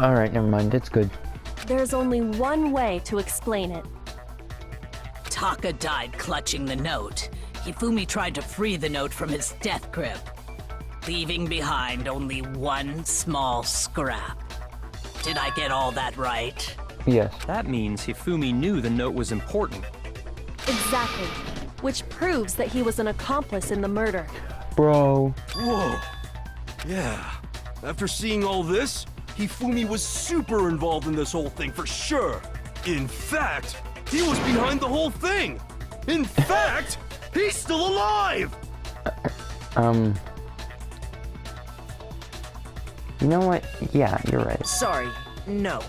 Alright, never mind. It's good. There's only one way to explain it. Taka died clutching the note. Hifumi tried to free the note from his death grip, leaving behind only one small scrap. Did I get all that right? Yes. That means Hifumi knew the note was important. Exactly. Which proves that he was an accomplice in the murder. Bro. Whoa. Yeah. After seeing all this, Hifumi was super involved in this whole thing for sure. In fact, he was behind the whole thing. In fact, he's still alive. You know what? Yeah, you're right. Sorry, no.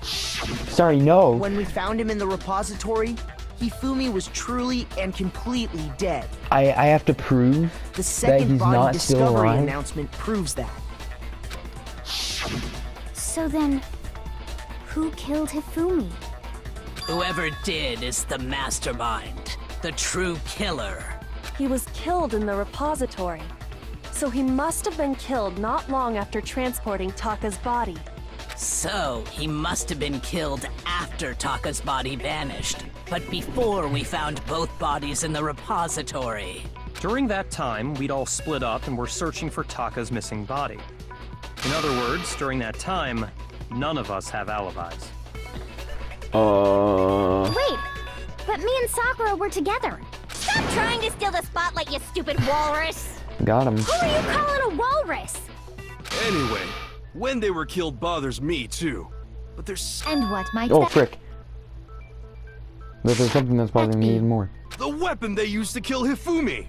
Sorry, no. When we found him in the repository, Hifumi was truly and completely dead. I have to prove The that second he's body not still discovery alive. announcement proves that. So then, who killed Hifumi? Whoever did is the mastermind, the true killer. He was killed in the repository. So he must have been killed not long after transporting Taka's body. So, he must have been killed after Taka's body vanished, but before we found both bodies in the repository. During that time, we'd all split up and were searching for Taka's missing body. In other words, during that time, none of us have alibis. Wait, but me and Sakura were together. Stop trying to steal the spotlight, you stupid walrus! Got him. Who are you calling a walrus? Anyway, when they were killed bothers me too. But there's And what might Oh, that... frick. But there's something that's bothering me even more. the weapon they used to kill Hifumi.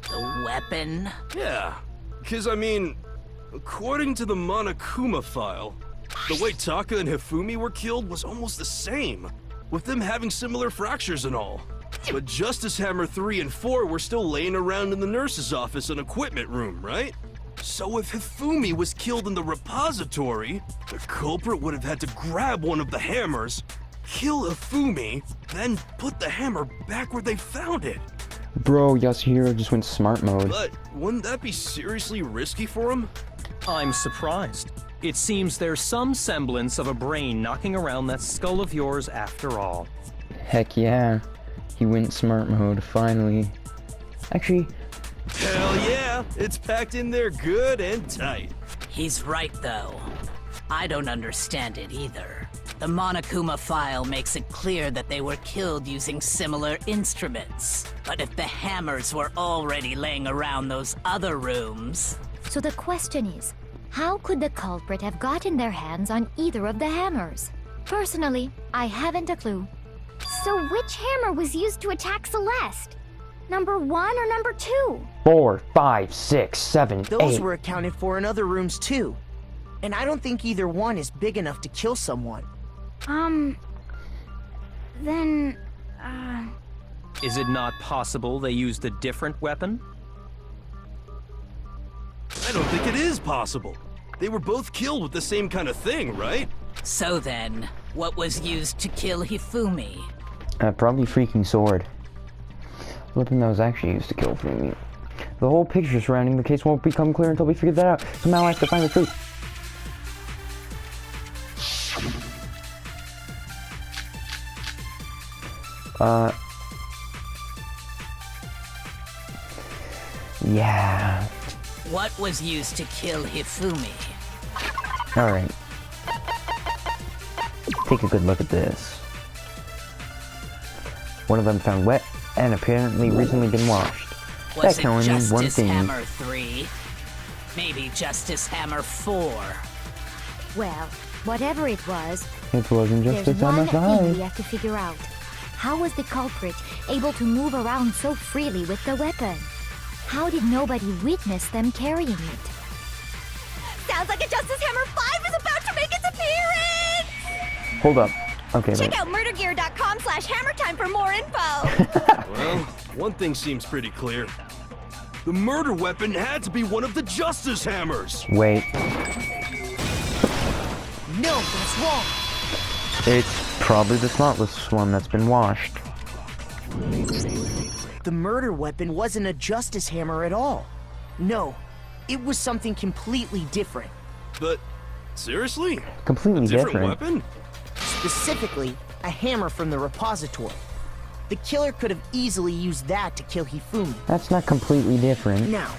The weapon? Yeah, because I mean, according to the Monokuma file, the way Taka and Hifumi were killed was almost the same, with them having similar fractures and all. But Justice Hammer 3 and 4 were still laying around in the nurse's office and equipment room, right? So if Hifumi was killed in the repository, the culprit would have had to grab one of the hammers, kill Hifumi, then put the hammer back where they found it. Bro, Yasuhiro just went smart mode. But wouldn't that be seriously risky for him? I'm surprised. It seems there's some semblance of a brain knocking around that skull of yours after all. Heck yeah. He went smart mode, finally. Actually, Hell yeah, it's packed in there good and tight. He's right, though. I don't understand it either. The Monokuma file makes it clear that they were killed using similar instruments. But if the hammers were already laying around those other rooms... So the question is, how could the culprit have gotten their hands on either of the hammers? Personally, I haven't a clue. So which hammer was used to attack Celeste? Number 1 or number 2? 4, 5, 6, 7, 8. Those were accounted for in other rooms too. And I don't think either one is big enough to kill someone. Then, Is it not possible they used a different weapon? I don't think it is possible. They were both killed with the same kind of thing, right? So then, what was used to kill Hifumi? Probably freaking sword. Weapon that was actually used to kill Fumi. The whole picture surrounding the case won't become clear until we figure that out. So now I have to find the truth. Yeah. What was used to kill Hifumi? Alright. Take a good look at this. One of them found wet and apparently recently been washed. Was That it can only mean one Justice thing. Hammer 3? Maybe Justice Hammer 4? Well, whatever it was, It wasn't just there's a time one of thing we life. have to figure out. How was the culprit able to move around so freely with the weapon? How did nobody witness them carrying it? sounds like a Justice Hammer 5 is about to make its appearance! Hold up. Okay, Check wait. out murdergear.com/hammertime for more info! Well, one thing seems pretty clear. The murder weapon had to be one of the Justice Hammers! Wait. No, that's wrong. It's probably the spotless one that's been washed. The murder weapon wasn't a justice hammer at all. No, it was something completely different. But Seriously? Completely A different different. weapon? Specifically, a hammer from the repository. The killer could have easily used that to kill Hifumi. That's not completely different. Now,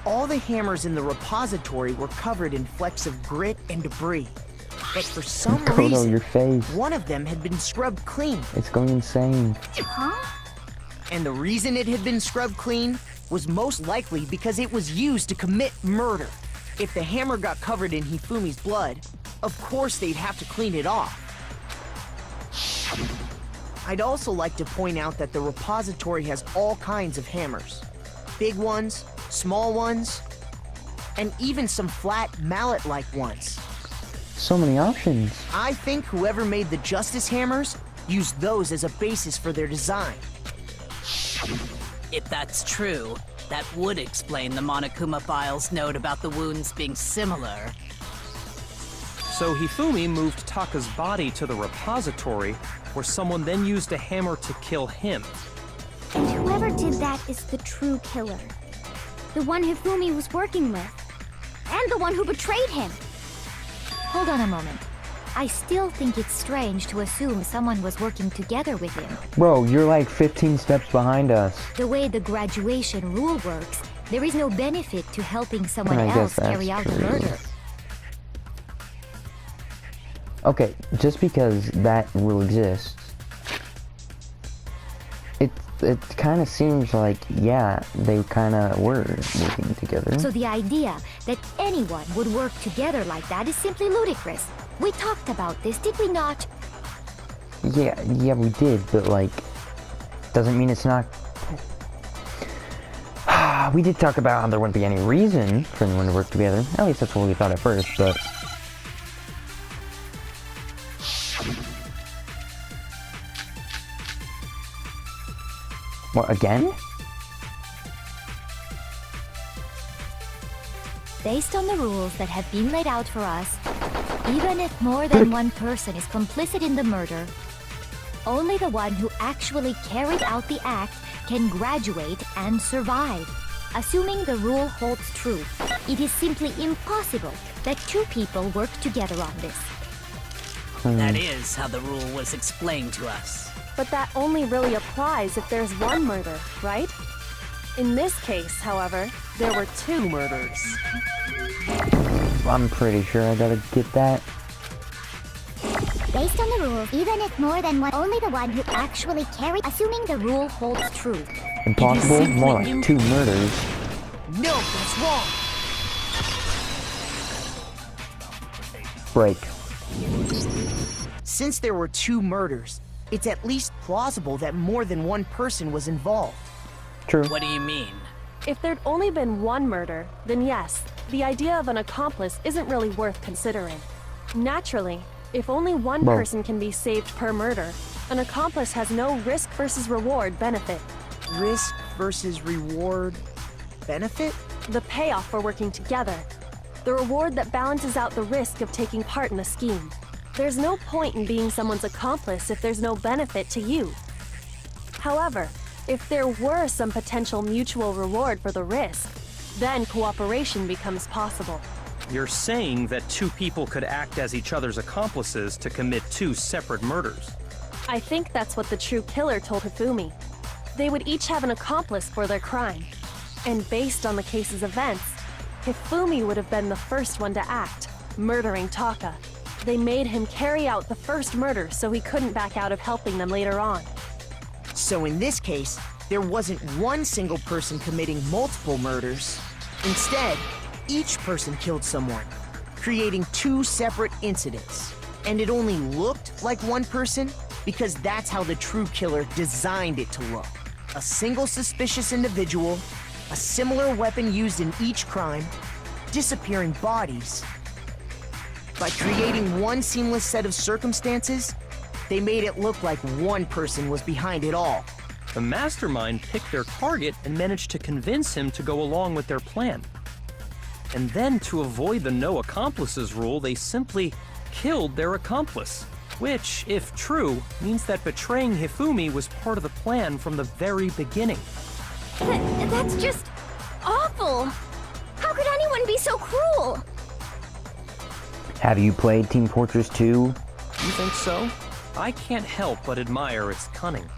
all the hammers in the repository were covered in flecks of grit and debris. But for some Kodo, reason, your face. one of them had been scrubbed clean. It's going insane. And the reason it had been scrubbed clean was most likely because it was used to commit murder. If the hammer got covered in Hifumi's blood, of course they'd have to clean it off. I'd also like to point out that the repository has all kinds of hammers. Big ones, small ones, and even some flat mallet-like ones. So many options. I think whoever made the Justice Hammers used those as a basis for their design. If that's true, that would explain the Monokuma file's note about the wounds being similar. So Hifumi moved Taka's body to the repository, where someone then used a hammer to kill him. And whoever did that is the true killer. The one Hifumi was working with. And the one who betrayed him. Hold on a moment. I still think it's strange to assume someone was working together with him. Bro, you're like 15 steps behind us. The way the graduation rule works, there is no benefit to helping someone I else guess that's carry out the true. murder. Okay, just because that rule exists, it kind of seems like, yeah, they kind of were working together. So the idea that anyone would work together like that is simply ludicrous. We talked about this, did we not? Yeah, we did, but like, doesn't mean it's not. We did talk about how there wouldn't be any reason for anyone to work together. At least that's what we thought at first, but. What, again? Based on the rules that have been laid out for us, even if more than one person is complicit in the murder, only the one who actually carried out the act can graduate and survive. Assuming the rule holds true, it is simply impossible that two people work together on this. That is how the rule was explained to us. But that only really applies if there's one murder, right? In this case, however, there were two murders. I'm pretty sure I gotta get that. Based on the rules, even if more than one, only the one who actually carried. Assuming the rule holds true. Impossible? More like two murders. No, that's wrong. Break. Since there were two murders, it's at least plausible that more than one person was involved. True. What do you mean? If there'd only been one murder, then yes, the idea of an accomplice isn't really worth considering. Naturally, if only one Well- person can be saved per murder, an accomplice has no risk versus reward benefit. Risk versus reward benefit? The payoff for working together. The reward that balances out the risk of taking part in the scheme. There's no point in being someone's accomplice if there's no benefit to you. However, if there were some potential mutual reward for the risk, then cooperation becomes possible. You're saying that two people could act as each other's accomplices to commit two separate murders. I think that's what the true killer told Hifumi. They would each have an accomplice for their crime. And based on the case's events, Hifumi would have been the first one to act, murdering Taka. They made him carry out the first murder so he couldn't back out of helping them later on. So in this case, there wasn't one single person committing multiple murders. Instead, each person killed someone, creating two separate incidents. And it only looked like one person because that's how the true killer designed it to look. A single suspicious individual, a similar weapon used in each crime, disappearing bodies. By creating one seamless set of circumstances, they made it look like one person was behind it all. The mastermind picked their target and managed to convince him to go along with their plan. And then, to avoid the no accomplices rule, they simply killed their accomplice. Which, if true, means that betraying Hifumi was part of the plan from the very beginning. That's just awful. How could anyone be so cruel? Have you played Team Fortress 2? You think so? I can't help but admire its cunning.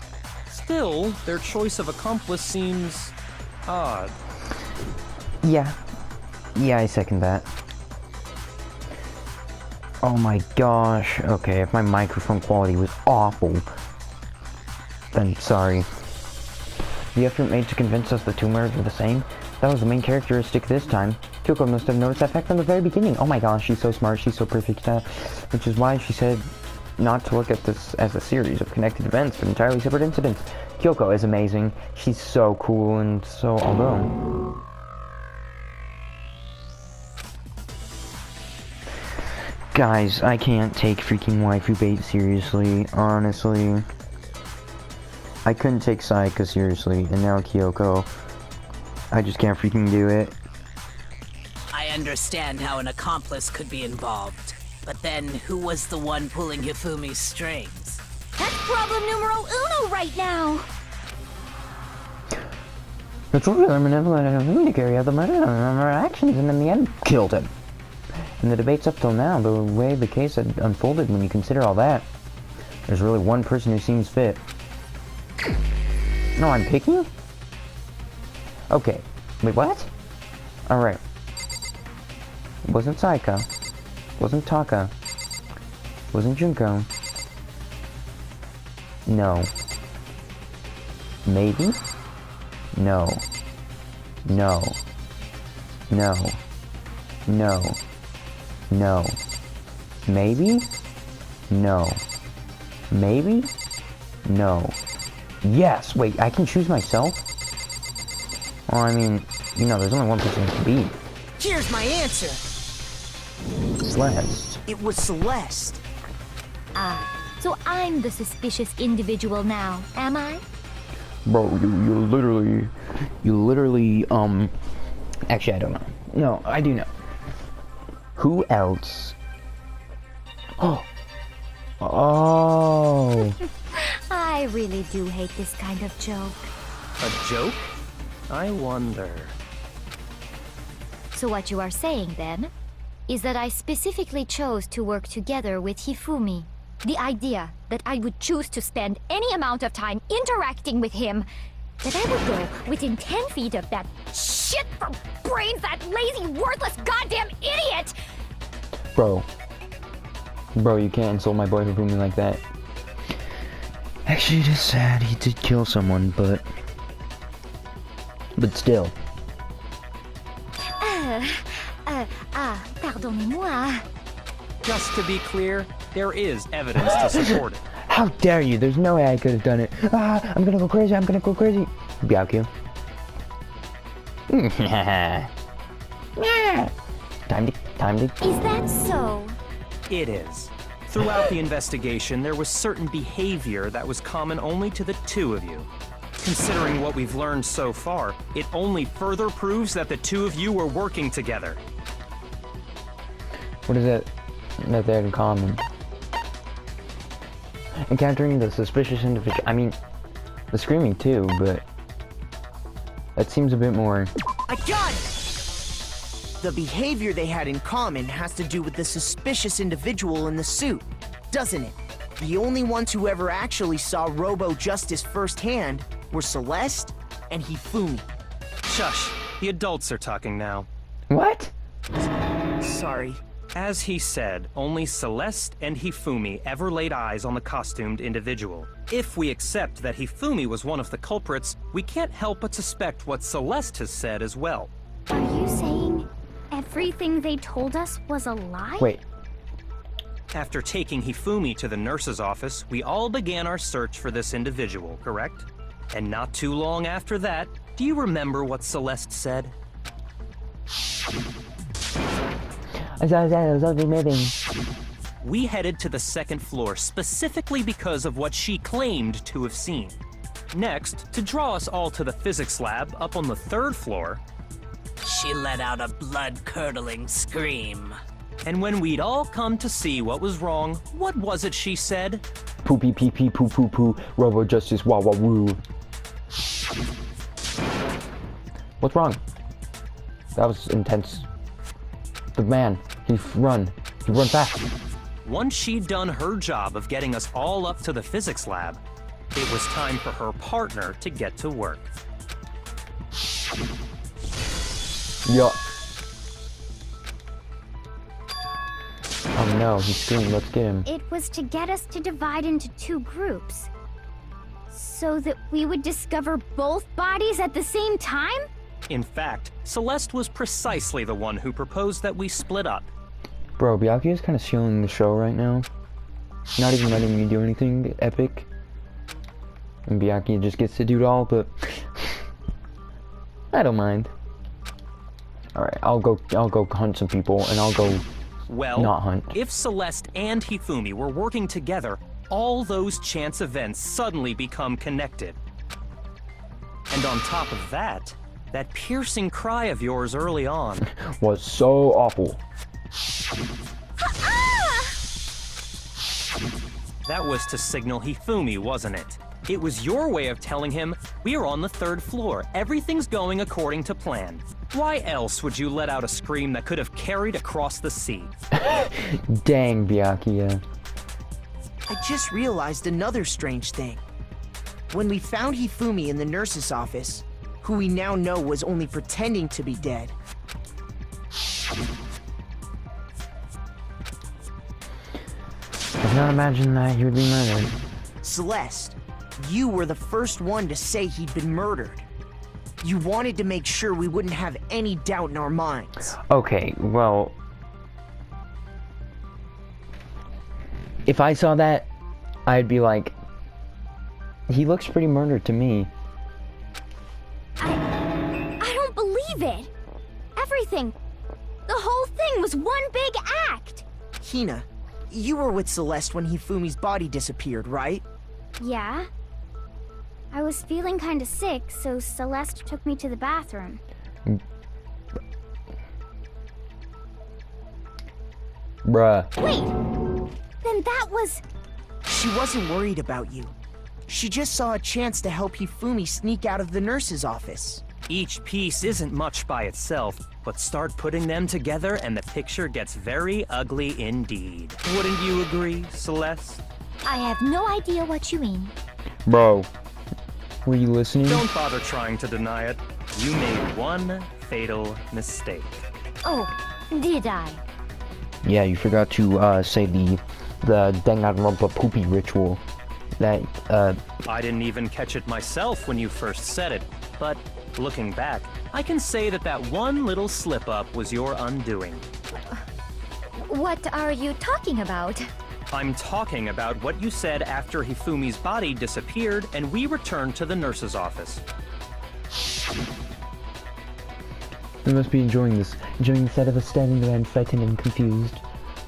Still, their choice of accomplice seems odd. Yeah. Yeah, I second that. Oh my gosh. Okay, if my microphone quality was awful, then sorry. The effort made to convince us the two murders were the same, that was the main characteristic this time. Kyoko must have noticed that fact from the very beginning. Oh my gosh, she's so smart, she's so perfect. Which is why she said not to look at this as a series of connected events, but entirely separate incidents. Kyoko is amazing. She's so cool and so... although... Guys, I can't take freaking waifu bait seriously, honestly. I couldn't take Sayaka seriously, and now Kyoko. I just can't freaking do it. I understand how an accomplice could be involved, but then who was the one pulling Hifumi's strings? That's problem numero uno right now. The children are benevolent and willing to carry out the murder of our actions, and in the end, killed him. And the debates up till now, the way the case had unfolded, when you consider all that, there's really one person who seems fit. No, I'm picking? Okay. Wait, what? Alright. It wasn't Sayaka. It wasn't Taka. It wasn't Junko. No. Maybe? No. No. No. No. No. Maybe? No. Maybe? No. Yes! Wait, I can choose myself? Well, I mean, you know, there's only one person to beat. Here's my answer. Celeste. It was Celeste. Ah, so I'm the suspicious individual now, am I? Bro, you literally, actually, I don't know. No, I do know. Who else? Oh. Oh. I really do hate this kind of joke. A joke? I wonder. So what you are saying, then, is that I specifically chose to work together with Hifumi. The idea that I would choose to spend any amount of time interacting with him, that I would go within 10 feet of that shit for brains, that lazy, worthless, goddamn idiot! Bro, you can't insult my boy Hifumi like that. Actually, it is sad. He did kill someone, but still. Pardonnez-moi. Just to be clear, there is evidence to support it. How dare you? There's no way I could have done it. I'm gonna go crazy. I'm gonna go crazy. Byakuya. Time to. Is that so? It is. Throughout the investigation, there was certain behavior that was common only to the two of you. Considering what we've learned so far, it only further proves that the two of you were working together. What is it that they had in common? Encountering the suspicious individual. I mean, the screaming too, but that seems a bit more. I got it! The behavior they had in common has to do with the suspicious individual in the suit, doesn't it? The only ones who ever actually saw Robo-Justice firsthand were Celeste and Hifumi. Shush, the adults are talking now. What? Sorry. As he said, only Celeste and Hifumi ever laid eyes on the costumed individual. If we accept that Hifumi was one of the culprits, we can't help but suspect what Celeste has said as well. Are you saying everything they told us was a lie? Wait. After taking Hifumi to the nurse's office, we all began our search for this individual, correct? And not too long after that, do you remember what Celeste said? We headed to the second floor specifically because of what she claimed to have seen. Next, to draw us all to the physics lab up on the third floor, She let out a blood-curdling scream. and when we'd all come to see what was wrong, what was it she said? Poo pee pee pee poo poo poo. Robo Justice wah wah woo. What's wrong? That was intense. The man, he's run. You run fast. Once she'd done her job of getting us all up to the physics lab, it was time for her partner to get to work. Yeah. Oh no, he's screaming. Let's get him. It was to get us to divide into 2 groups. So that we would discover both bodies at the same time? In fact, Celeste was precisely the one who proposed that we split up. Bro, Byakuya's kind of stealing the show right now. Not even letting me do anything epic. And Byakuya just gets to do it all, but I don't mind. Alright, I'll go hunt some people, and I'll go not hunt. If Celeste and Hifumi were working together, all those chance events suddenly become connected. And on top of that, that piercing cry of yours early on was so awful. That was to signal Hifumi, wasn't it? It was your way of telling him, we're on the 3rd floor, everything's going according to plan. Why else would you let out a scream that could have carried across the sea? Dang, Byakuya. I just realized another strange thing. When we found Hifumi in the nurse's office, who we now know was only pretending to be dead, I cannot imagine that he would be murdered. Celeste, you were the first one to say he'd been murdered. You wanted to make sure we wouldn't have any doubt in our minds. Okay, well, if I saw that, I'd be like, he looks pretty murdered to me. I don't believe it. Everything, the whole thing was one big act. Hina, you were with Celeste when Hifumi's body disappeared, right? Yeah. I was feeling kinda sick, so Celeste took me to the bathroom. Bruh. Wait! Then that was... She wasn't worried about you. She just saw a chance to help Hifumi sneak out of the nurse's office. Each piece isn't much by itself, but start putting them together and the picture gets very ugly indeed. Wouldn't you agree, Celeste? I have no idea what you mean. Bro, were you listening? Don't bother trying to deny it. You made one fatal mistake. Oh, did I? Yeah, you forgot to say the Danganronpa poopy ritual. That I didn't even catch it myself when you first said it, but looking back, I can say that one little slip-up was your undoing. What are you talking about? I'm talking about what you said after Hifumi's body disappeared and we returned to the nurse's office. we must be enjoying the sight of us standing around frightened and confused.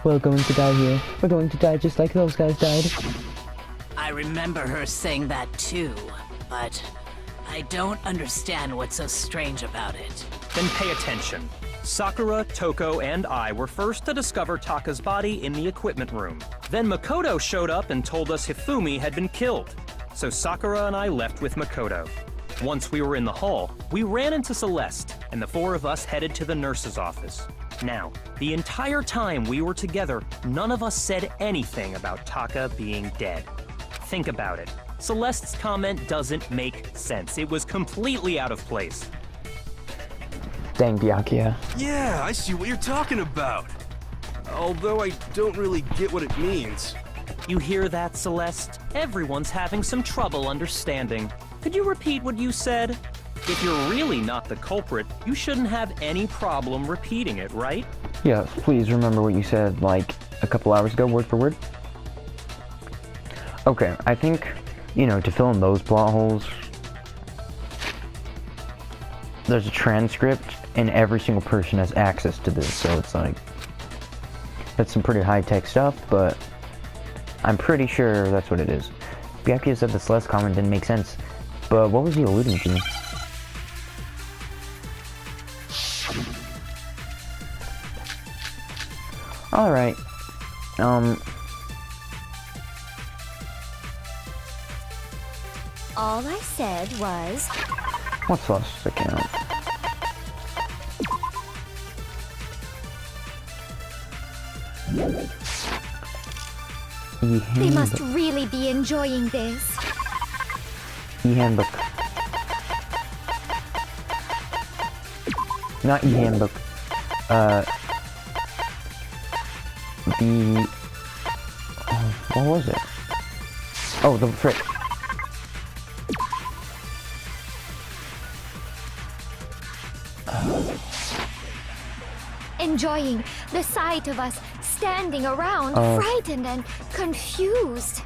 We're going to die here. We're going to die just like those guys died. I remember her saying that too, but I don't understand what's so strange about it. Then pay attention. Sakura, Toko, and I were first to discover Taka's body in the equipment room. Then Makoto showed up and told us Hifumi had been killed. So Sakura and I left with Makoto. Once we were in the hall, we ran into Celeste, and the 4 of us headed to the nurse's office. Now, the entire time we were together, none of us said anything about Taka being dead. Think about it. Celeste's comment doesn't make sense. It was completely out of place. Dang, Byakuya. Yeah, I see what you're talking about. Although I don't really get what it means. You hear that, Celeste? Everyone's having some trouble understanding. Could you repeat what you said? If you're really not the culprit, you shouldn't have any problem repeating it, right? Yes, please remember what you said, like, a couple hours ago, word for word. Okay, I think, to fill in those plot holes, there's a transcript, and every single person has access to this, so it's like, that's some pretty high-tech stuff, but I'm pretty sure that's what it is. Byakuya said the Celeste comment didn't make sense, but what was he alluding to? Alright, All I said was... what's Celeste's account? They must really be enjoying this. E-handbook. Not e-handbook. The... what was it? Oh, the frick. Enjoying the sight of us standing around, frightened and confused.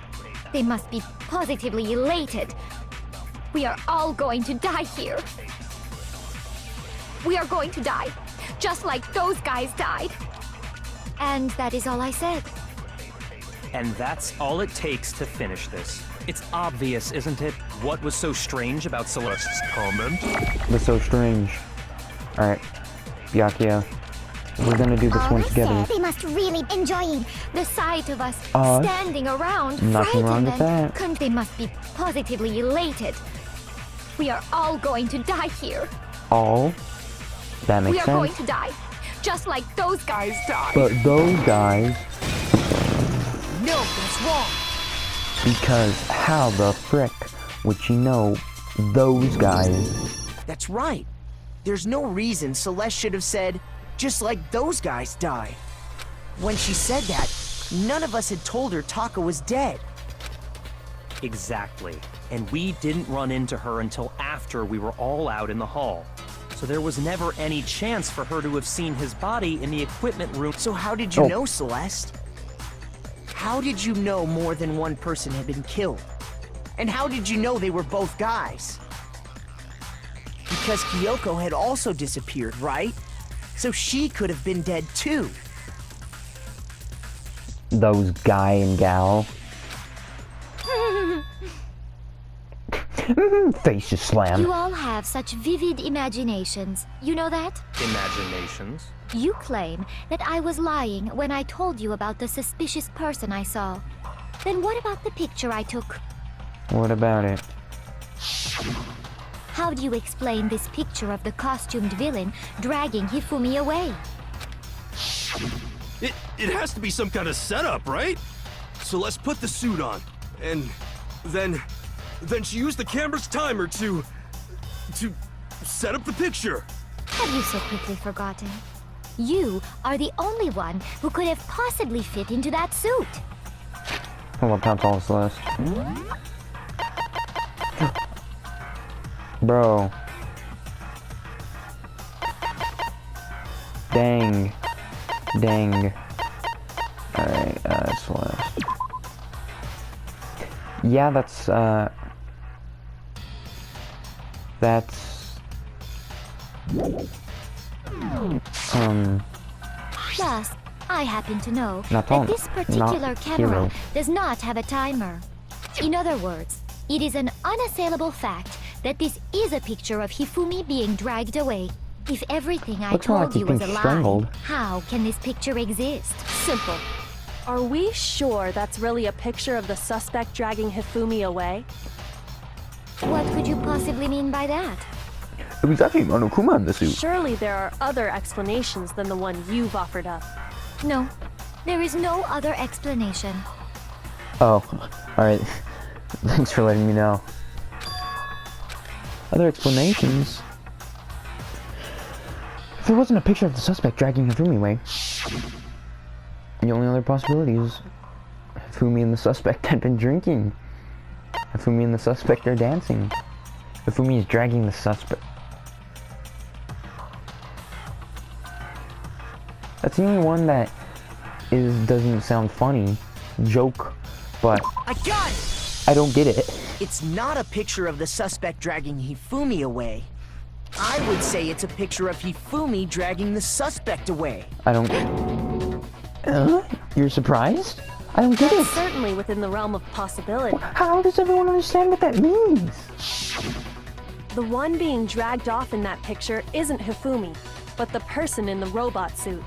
They must be positively elated. We are all going to die here. We are going to die, just like those guys died. And that is all I said. And that's all it takes to finish this. It's obvious, isn't it? What was so strange about Celeste's comment? That's so strange. Alright, Byakuya. We're gonna do this one together. They must really Enjoying the sight of us standing around, nothing wrong with frightened that. and they must be positively elated. We are all going to die here. All? That makes We are sense. going to die, just like those guys died. But those guys, No, that's wrong. because how the frick would she know those guys? That's right. There's no reason Celeste should have said, just like those guys died. When she said that, none of us had told her Taka was dead. Exactly. And we didn't run into her until after we were all out in the hall. So there was never any chance for her to have seen his body in the equipment room. So how did you know, Celeste? How did you know more than one person had been killed? And how did you know they were both guys? Because Kyoko had also disappeared, right? So she could have been dead too. Those guy and gal. Face is slammed. You all have such vivid imaginations. You know that? Imaginations. You claim that I was lying when I told you about the suspicious person I saw. Then what about the picture I took? What about it? How do you explain this picture of the costumed villain dragging Hifumi away? It has to be some kind of setup, right? So let's put the suit on, and then she used the camera's timer to set up the picture. Have you so quickly forgotten? You are the only one who could have possibly fit into that suit. Hold on, pounce all Celeste. Bro. Dang. Dang. Alright, Celeste. Yeah, that's, Plus, I happen to know Not that on- this particular not camera hero. does not have a timer. In other words, it is an unassailable fact that this is a picture of Hifumi being dragged away. If everything I Looks more told like you he's was a being lie, strangled. how can this picture exist? Simple. Are we sure that's really a picture of the suspect dragging Hifumi away? What could you possibly mean by that? it was actually Monokuma in the suit. Surely there are other explanations than the one you've offered up. No, there is no other explanation. Oh, alright. Thanks for letting me know. Other explanations? If there wasn't a picture of the suspect dragging Hifumi away, the only other possibility is Hifumi and the suspect had been drinking. Hifumi and the suspect are dancing. Hifumi is dragging the suspect. That's the only one that doesn't sound funny. Joke, but I got it! I don't get it. It's not a picture of the suspect dragging Hifumi away. I would say it's a picture of Hifumi dragging the suspect away. I don't... You're surprised? I don't get it. That's certainly within the realm of possibility. How does everyone understand what that means? The one being dragged off in that picture isn't Hifumi, but the person in the robot suit.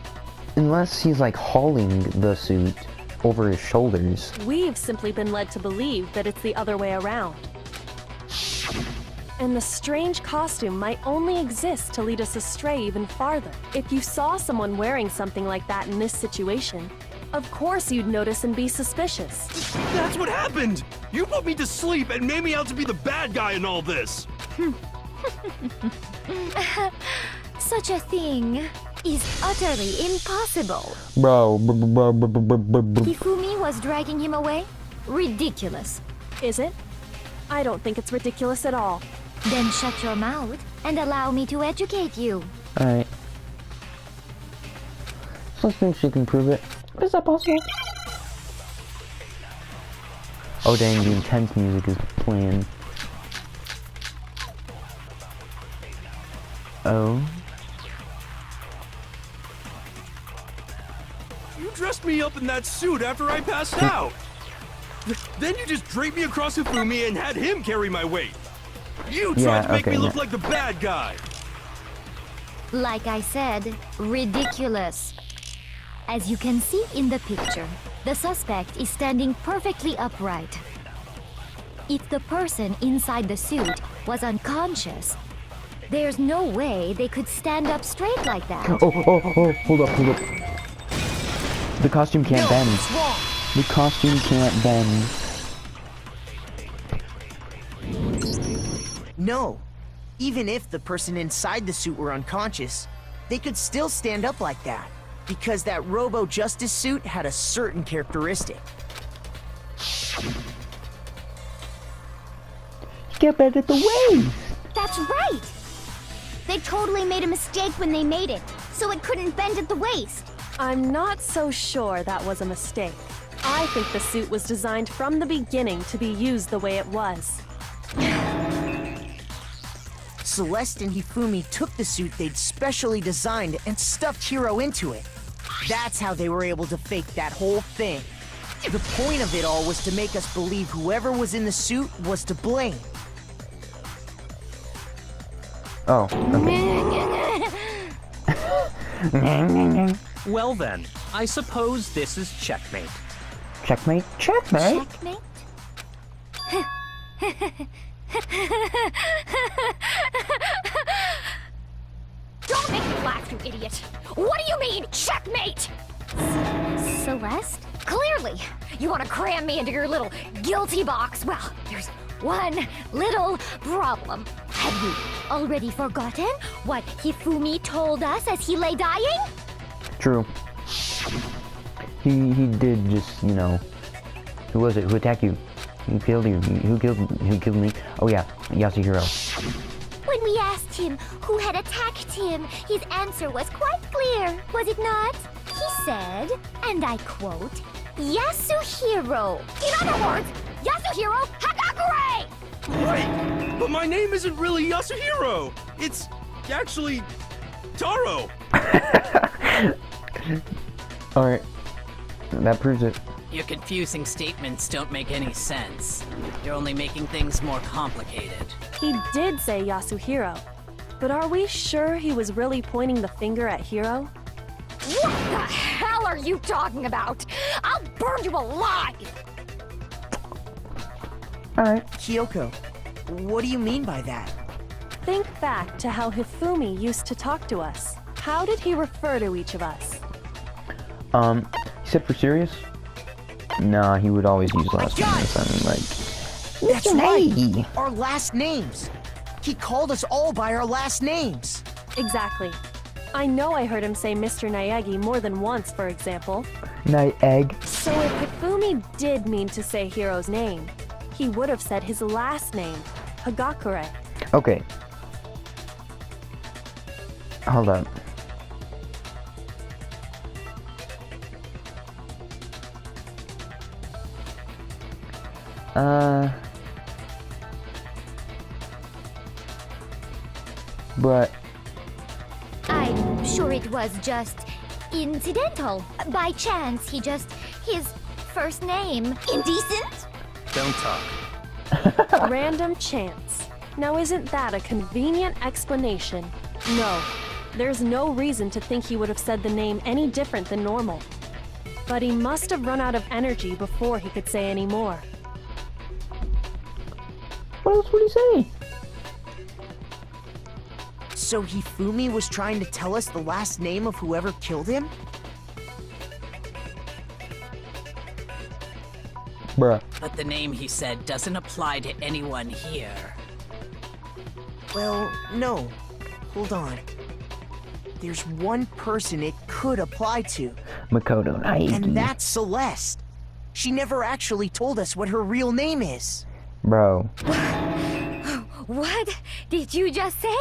Unless he's like hauling the suit over his shoulders. We've simply been led to believe that it's the other way around. And the strange costume might only exist to lead us astray even farther. If you saw someone wearing something like that in this situation, Of course you'd notice and be suspicious. That's what happened! You put me to sleep and made me out to be the bad guy in all this! Such a thing is utterly impossible. Bro. Hifumi was dragging him away? Ridiculous. Is it? I don't think it's ridiculous at all. Then shut your mouth and allow me to educate you. Alright. So let's see if she can prove it. Is that possible? Oh dang, the intense music is playing. Oh. You dressed me up in that suit after I passed out! Then you just draped me across Hifumi and had him carry my weight! You tried to make me look like the bad guy! Like I said, ridiculous. As you can see in the picture, the suspect is standing perfectly upright. If the person inside the suit was unconscious, there's no way they could stand up straight like that. Oh, hold up. The costume can't bend. The costume can't bend. No. Even if the person inside the suit were unconscious, they could still stand up like that. Because that Robo-Justice suit had a certain characteristic. Get bent at the waist! That's right! They totally made a mistake when they made it, so it couldn't bend at the waist. I'm not so sure that was a mistake. I think the suit was designed from the beginning to be used the way it was. Celeste and Hifumi took the suit they'd specially designed and stuffed Hiro into it. That's how they were able to fake that whole thing. The point of it all was to make us believe whoever was in the suit was to blame. Oh, okay. Well then, I suppose this is checkmate. Checkmate? Checkmate? Checkmate? Don't make me laugh, you idiot! What do you mean, checkmate? Celeste? Clearly, you want to cram me into your little guilty box. Well, there's one little problem. Have you already forgotten what Hifumi told us as he lay dying? True. He did just, you know. Who was it? Who attacked you? Who killed you? Who killed me? Oh yeah, Yasuhiro. When we asked him who had attacked him, his answer was quite clear, was it not? He said, and I quote, Yasuhiro. In other words, Yasuhiro Hagakure! Wait! But my name isn't really Yasuhiro! It's actually Taro! Alright. That proves it. Your confusing statements don't make any sense. You're only making things more complicated. He did say Yasuhiro, but are we sure he was really pointing the finger at Hiro? What the hell are you talking about? I'll burn you alive! Alright. Kyoko, what do you mean by that? Think back to how Hifumi used to talk to us. How did he refer to each of us? He said for serious? Nah, he would always use last names. I mean, like... That's right! Our last names! He called us all by our last names! Exactly. I know I heard him say Mr. Naegi more than once, for example. Night egg. So if Hifumi did mean to say Hiro's name, he would have said his last name, Hagakure. Okay. Hold up. But... I'm sure it was just incidental. By chance, his first name. Indecent? Don't talk. Random chance. Now isn't that a convenient explanation? No. There's no reason to think he would have said the name any different than normal. But he must have run out of energy before he could say any more. What else would he say? So Hifumi was trying to tell us the last name of whoever killed him? Bruh. But the name he said doesn't apply to anyone here. Well, no. Hold on. There's one person it could apply to, Makoto Naegi. and that's Celeste. She never actually told us what her real name is. Bro. What did you just say?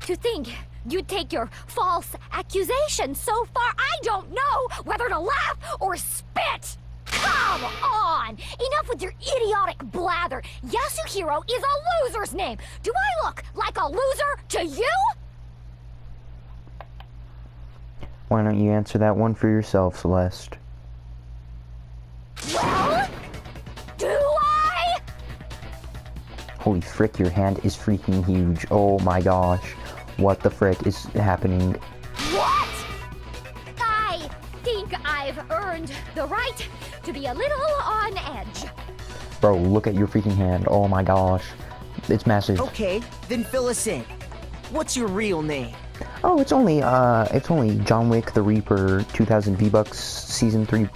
To think you take your false accusation so far, I don't know whether to laugh or spit! Come on! Enough with your idiotic blather! Yasuhiro is a loser's name! Do I look like a loser to you? Why don't you answer that one for yourself, Celeste? Well, do I? Holy frick, your hand is freaking huge. Oh my gosh. What the frick is happening? What? I think I've earned the right to be a little on edge. Bro, look at your freaking hand. Oh my gosh. It's massive. Okay, then fill us in. What's your real name? Oh, it's only John Wick the Reaper 2000 V-Bucks Season 3.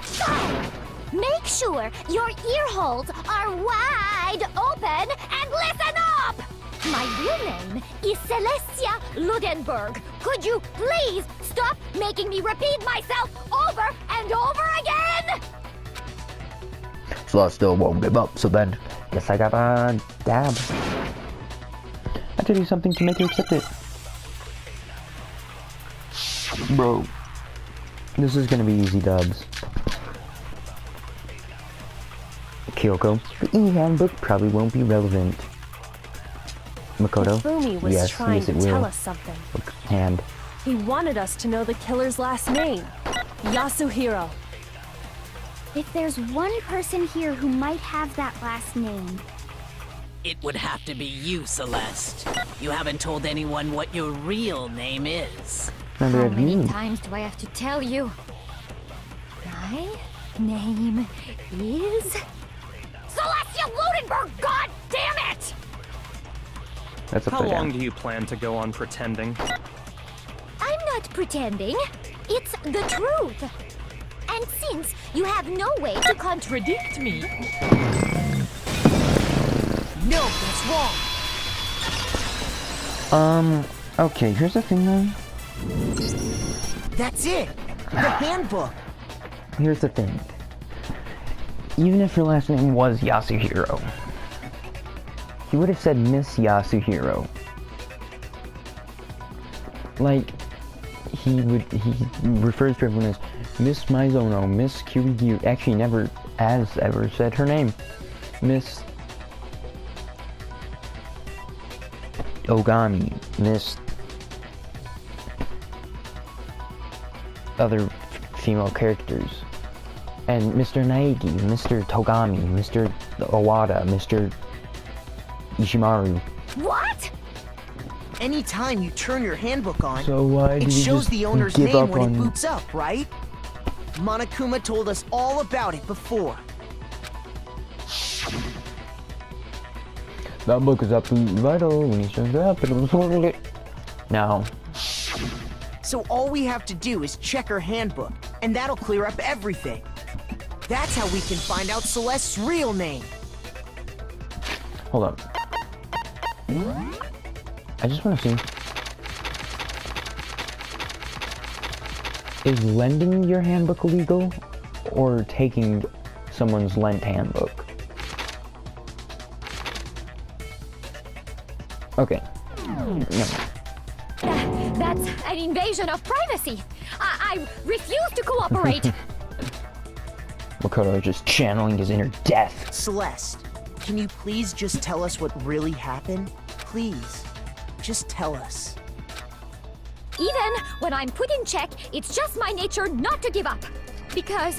Make sure your ear holes are wide open and listen up! My real name is Celestia Ludenberg. Could you please stop making me repeat myself over and over again? Celeste still won't give up, so then guess I gotta dab. I have to do something to make her accept it. Bro, this is gonna be easy dubs. Kyoko, the e-handbook probably won't be relevant. Makoto, Hifumi was yes, trying yes it to will. tell us something. Look, hand. He wanted us to know the killer's last name. Yasuhiro. If there's one person here who might have that last name, It would have to be you, Celeste. You haven't told anyone what your real name is. Neither How have many you. times do I have to tell you? My name is Celestia Ludenberg, god damn it! That's How upside long down. do you plan to go on pretending? I'm not pretending. It's the truth. And since you have no way to contradict me, No, that's wrong. Okay, here's the thing though. That's it. The handbook. Here's the thing. Even if her last name was Yasuhiro, he would have said Miss Yasuhiro. Like, he refers to everyone as Miss Maizono, Miss Kirigyu. Actually, never has ever said her name. Miss Ogami, Miss other female characters. And Mr. Naegi, Mr. Togami, Mr. Owada, Mr. Ishimaru. what? Anytime you turn your handbook on, So why it did you shows just the owner's give name up when on... it boots up, right? Monokuma told us all about it before. That book is absolutely vital when he shows up and absorbing it. Now, So all we have to do is check her handbook, and that'll clear up everything. That's how we can find out Celeste's real name. hold up. I just want to see. Is lending your handbook illegal? Or taking someone's lent handbook? Okay. No. That's an invasion of privacy. I refuse to cooperate. Makoto is just channeling his inner death. Celeste, can you please just tell us what really happened? Please, just tell us. Even when I'm put in check, it's just my nature not to give up. Because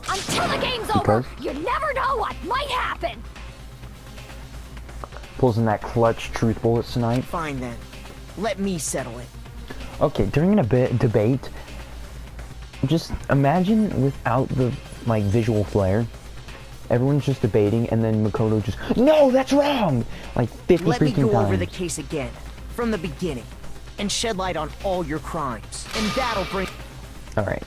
until the game's over, you never know what might happen. Pulls in that clutch truth bullets tonight. Fine then. Let me settle it. Okay, during a debate, just imagine without the, like, visual flair. Everyone's just debating, and then Makoto just, no, that's wrong! Like 50 Let me freaking go times. over the case again, from the beginning. and shed light on all your crimes. And that'll bring... Alright.